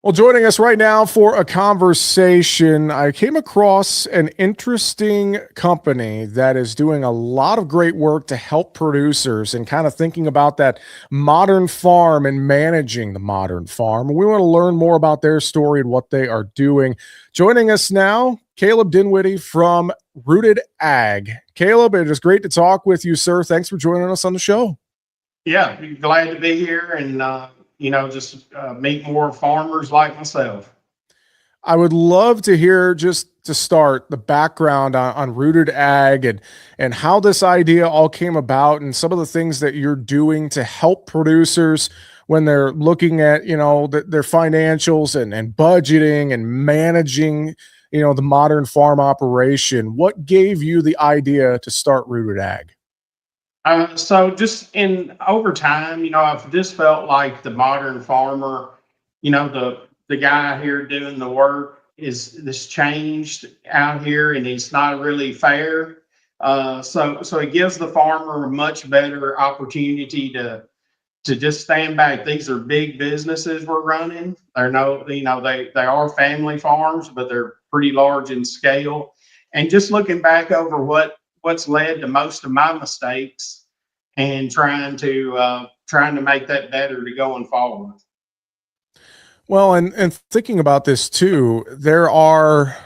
Well, joining us right now for a conversation, I came across an interesting company that is doing a lot of great work to help producers and kind of thinking about that modern farm and managing the modern farm. We want to learn more about their story and what they are doing. Joining us now, Kaleb Dinwiddie from Rooted Ag. Caleb, it is great to talk with you, sir. Thanks for joining us on the show. Yeah, glad to be here and just meet more farmers like myself. I would love to hear just to start the background on Rooted Ag and how this idea all came about and some of the things that you're doing to help producers when they're looking at, their financials and budgeting and managing, the modern farm operation. What gave you the idea to start Rooted Ag? So just in over time, I've just felt like the modern farmer, the guy here doing the work is this changed out here, and it's not really fair. So it gives the farmer a much better opportunity to just stand back. These are big businesses we're running. They're no, they are family farms, but they're pretty large in scale. And just looking back over what's led to most of my mistakes and trying to make that better to going forward. Well, and thinking about this too, there are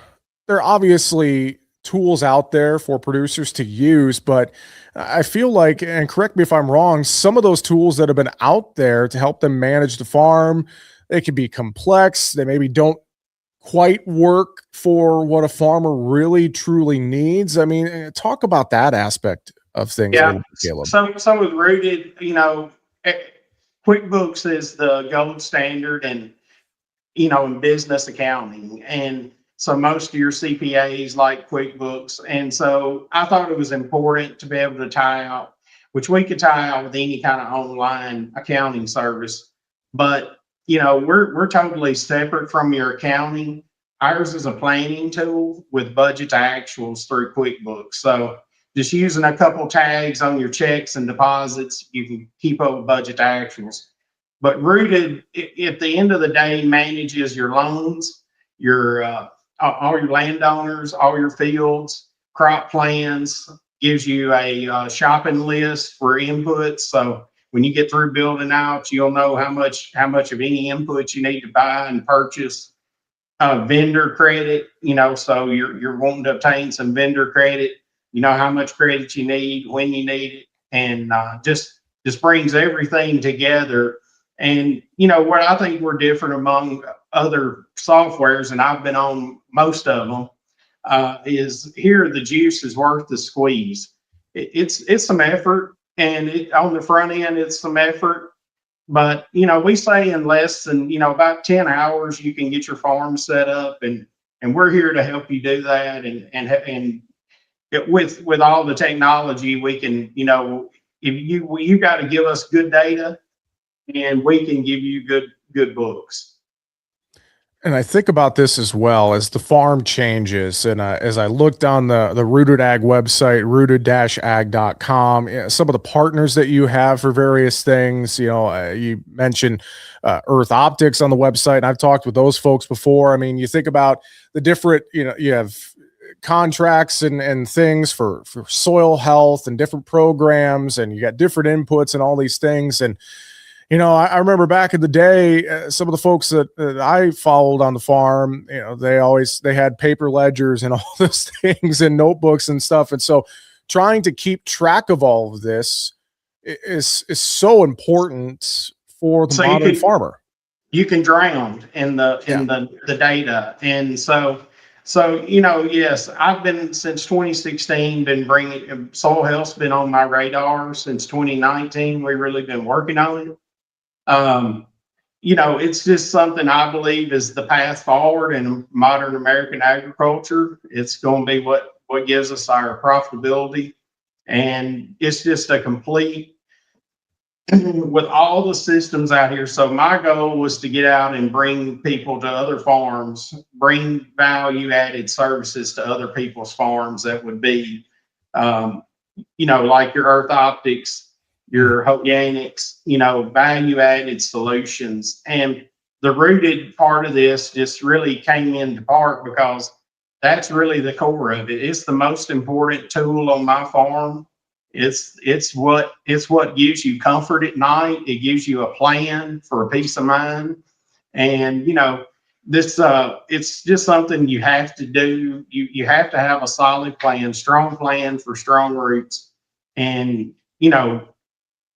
obviously tools out there for producers to use, but I feel like, and correct me if I'm wrong, some of those tools that have been out there to help them manage the farm, they can be complex. They maybe don't quite work for what a farmer really truly needs. I mean, talk about that aspect of things a Yeah. little bit, Caleb. Some with rooted, eh, QuickBooks is the gold standard, and in business accounting. And so most of your CPAs like QuickBooks. And so I thought it was important to be able to tie out, which we could tie out with any kind of online accounting service. But we're totally separate from your accounting. Ours is a planning tool with budget to actuals through QuickBooks. So just using a couple tags on your checks and deposits, you can keep up with budget to actuals. But Rooted, at the end of the day, manages your loans, your all your landowners, all your fields, crop plans, gives you a shopping list for inputs. So when you get through building out, you'll know how much of any input you need to buy and purchase. Vendor credit, so you're wanting to obtain some vendor credit. You know how much credit you need, when you need it, and just brings everything together. And what I think we're different among other softwares, and I've been on most of them, is here the juice is worth the squeeze. It's some effort, and on the front end it's some effort, but we say in less than about 10 hours you can get your farm set up, and we're here to help you do that. And with all the technology we can, if you got to give us good data, and we can give you good books. And I think about this as well as the farm changes. And as I looked on the Rooted Ag website, rooted-ag.com, some of the partners that you have for various things, you mentioned Earth Optics on the website, and I've talked with those folks before. I mean, you think about the different, you have contracts and things for soil health and different programs, and you got different inputs and all these things. And I remember back in the day, some of the folks that I followed on the farm, they had paper ledgers and all those things and notebooks and stuff. And so trying to keep track of all of this is so important for the So modern farmer. you can drown in the Yeah. the data. And yes, I've been since 2016 been bringing soil health's been on my radar since 2019. We've really been working on it. um, it's just something I believe is the path forward in modern American agriculture. It's going to be what gives us our profitability, and it's just a complete with all the systems out here. So my goal was to get out and bring people to other farms, bring value added services to other people's farms that would be, like your Earth Optics, your organics, value added solutions. And the rooted part of this just really came into part because that's really the core of it. It's the most important tool on my farm. It's what gives you comfort at night. It gives you a plan for a peace of mind. And this it's just something you have to do. You have to have a solid plan, strong plan for strong roots. And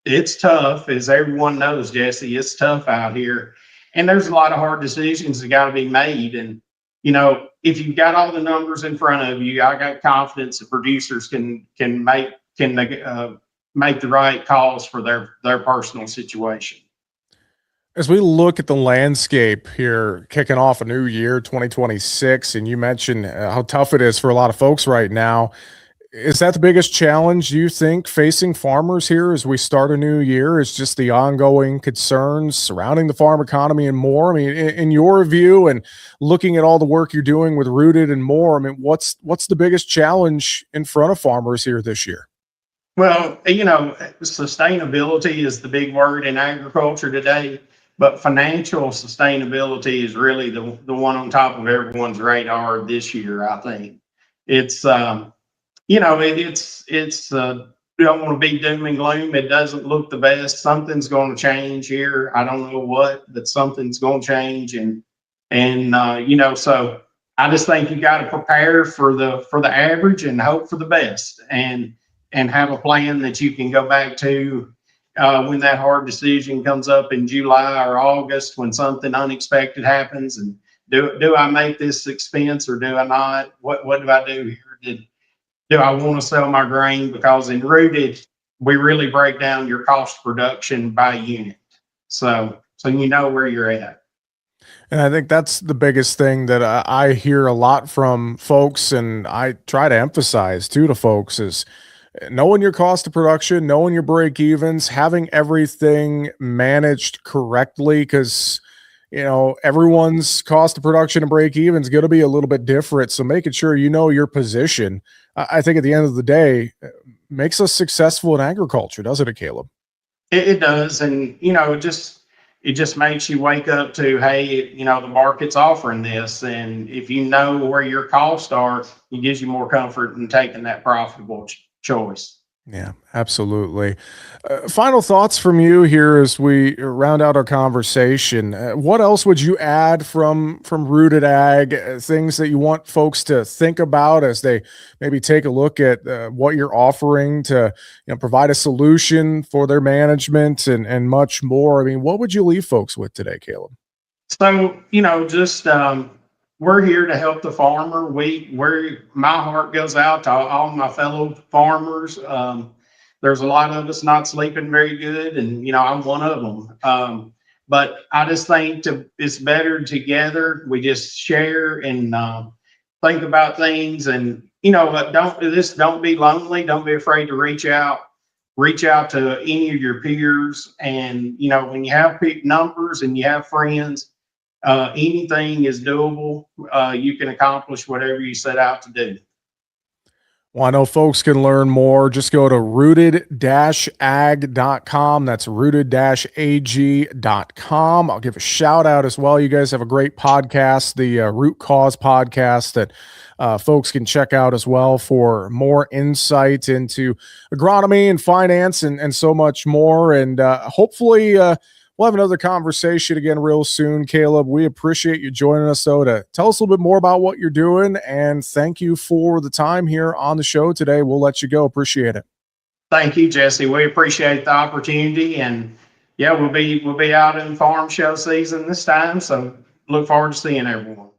it's tough, as everyone knows, Jesse. It's tough out here, and there's a lot of hard decisions that got to be made. And if you've got all the numbers in front of you, I got confidence that producers can make the right calls for their personal situation. As we look at the landscape here, kicking off a new year, 2026, and you mentioned how tough it is for a lot of folks right now. Is that the biggest challenge you think facing farmers here as we start a new year? Is just the ongoing concerns surrounding the farm economy and more? I mean, in your view, and looking at all the work you're doing with Rooted and more, I mean, what's the biggest challenge in front of farmers here this year? Well, sustainability is the big word in agriculture today, but financial sustainability is really the one on top of everyone's radar this year. I think it's we don't want to be doom and gloom. It doesn't look the best. Something's going to change here. I don't know what, but something's going to change. So I just think you got to prepare for the average and hope for the best, and have a plan that you can go back to when that hard decision comes up in July or August, when something unexpected happens. And do I make this expense or do I not? What do I do here? Do I want to sell my grain? Because in Rooted, we really break down your cost of production by unit. So you know where you're at. And I think that's the biggest thing that I hear a lot from folks, and I try to emphasize too to folks, is knowing your cost of production, knowing your break evens, having everything managed correctly, because everyone's cost of production and break even is going to be a little bit different. So making sure you know your position, I think at the end of the day, makes us successful in agriculture, doesn't it, Kaleb? It does, and it just makes you wake up to, hey, the market's offering this, and if you know where your costs are, it gives you more comfort in taking that profitable choice. Yeah, absolutely. Final thoughts from you here as we round out our conversation. What else would you add from Rooted Ag? Things that you want folks to think about as they maybe take a look at what you're offering to provide a solution for their management and much more. I mean, what would you leave folks with today, Kaleb? So just we're here to help the farmer. My heart goes out to all my fellow farmers. There's a lot of us not sleeping very good, and I'm one of them. But I just think it's better together. We just share and think about things, and don't be lonely. Don't be afraid to reach out. Reach out to any of your peers, and when you have numbers and you have friends, anything is doable. You can accomplish whatever you set out to do. Well, I know folks can learn more. Just go to rooted-ag.com. That's rooted-ag.com. I'll give a shout out as well. You guys have a great podcast, the Root Cause podcast, that folks can check out as well for more insight into agronomy and finance and so much more. And hopefully we'll have another conversation again real soon, Kaleb. We appreciate you joining us, though, to tell us a little bit more about what you're doing. And thank you for the time here on the show today. We'll let you go. Appreciate it. Thank you, Jesse. We appreciate the opportunity. And yeah, we'll be out in farm show season this time. So look forward to seeing everyone.